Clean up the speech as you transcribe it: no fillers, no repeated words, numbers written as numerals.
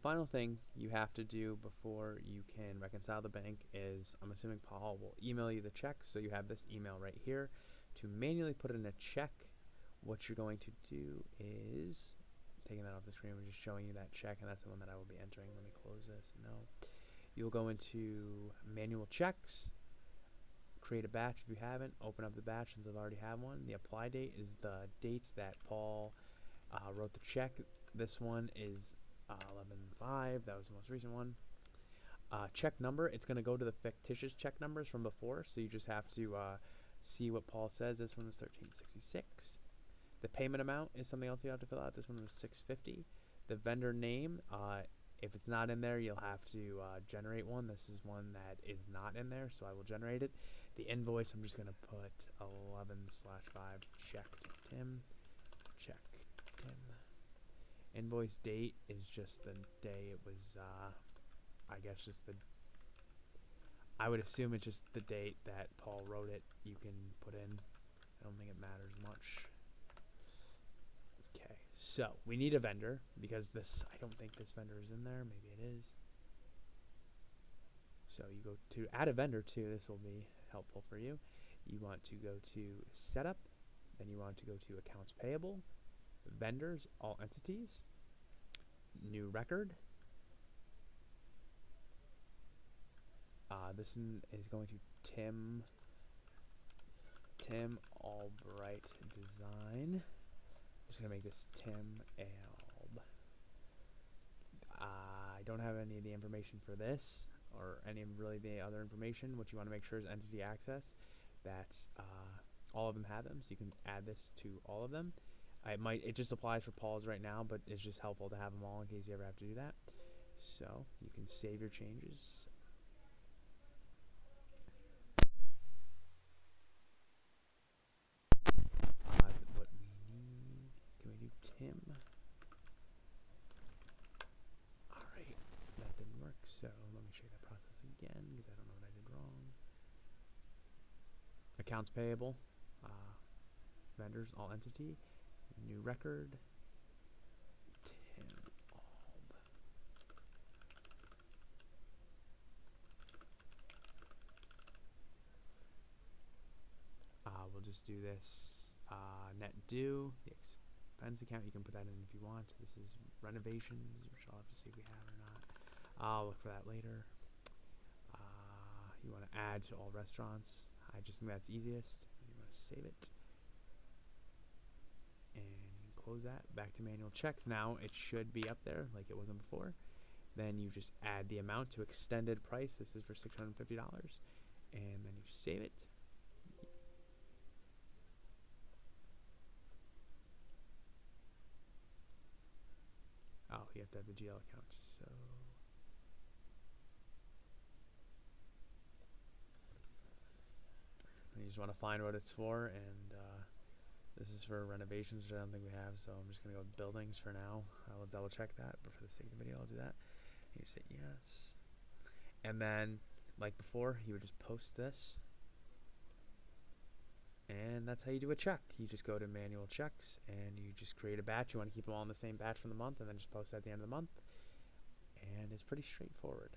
final thing you have to do before you can reconcile the bank is, I'm assuming Paul will email you the check, so you have this email right here to manually put in a check. What you're going to do is, taking that off the screen, we're just showing you that check, and that's the one that I will be entering. Let me close this. No. You'll go into manual checks, create a batch if you haven't, open up the batch since I've already have one. The apply date is the dates that Paul wrote the check. This one is 11/5. That was the most recent one. Check number, it's going to go to the fictitious check numbers from before, so you just have to see what Paul says. This one was $13.66. The payment amount is something else you have to fill out. This one was $6.50. The vendor name, if it's not in there, you'll have to generate one. This is one that is not in there, so I will generate it. The invoice, I'm just going to put 11/5 check Tim. Check Tim. Invoice date is just the day it was, I guess just the, I would assume it's just the date that Paul wrote it. You can put in. I don't think it matters much. Okay, so we need a vendor because this, I don't think this vendor is in there. Maybe it is. So you go to add a vendor too. This will be helpful for you. You want to go to setup, then you want to go to accounts payable, vendors, all entities, new record. This is going to Tim Albright Design. I'm just gonna make this Tim Alb. I don't have any of the information for this or any of really the other information. What you want to make sure is entity access. That's all of them have them, so you can add this to all of them. It just applies for Paul's right now, but it's just helpful to have them all in case you ever have to do that. So you can save your changes. What we need, can we do Tim? Alright, that didn't work, so let me show you that process again because I don't know what I did wrong. Accounts payable, vendors, all entity, new record, Tim Alb. We'll just do this net due, the expense account. You can put that in if you want. This is renovations, which I'll have to see if we have or not. I'll look for that later. You want to add to all restaurants. I just think that's easiest. You want to save it. And you can close that. Back to manual checks. Now it should be up there like it wasn't before. Then you just add the amount to extended price. This is for $650. And then you save it. Oh, you have to have the GL account. So you just want to find what it's for, and this is for renovations, which I don't think we have, so I'm just going to go with buildings for now. I will double check that, but for the sake of the video, I'll do that. And you say yes. And then, like before, you would just post this. And that's how you do a check. You just go to manual checks, and you just create a batch. You want to keep them all in the same batch for the month, and then just post at the end of the month. And it's pretty straightforward.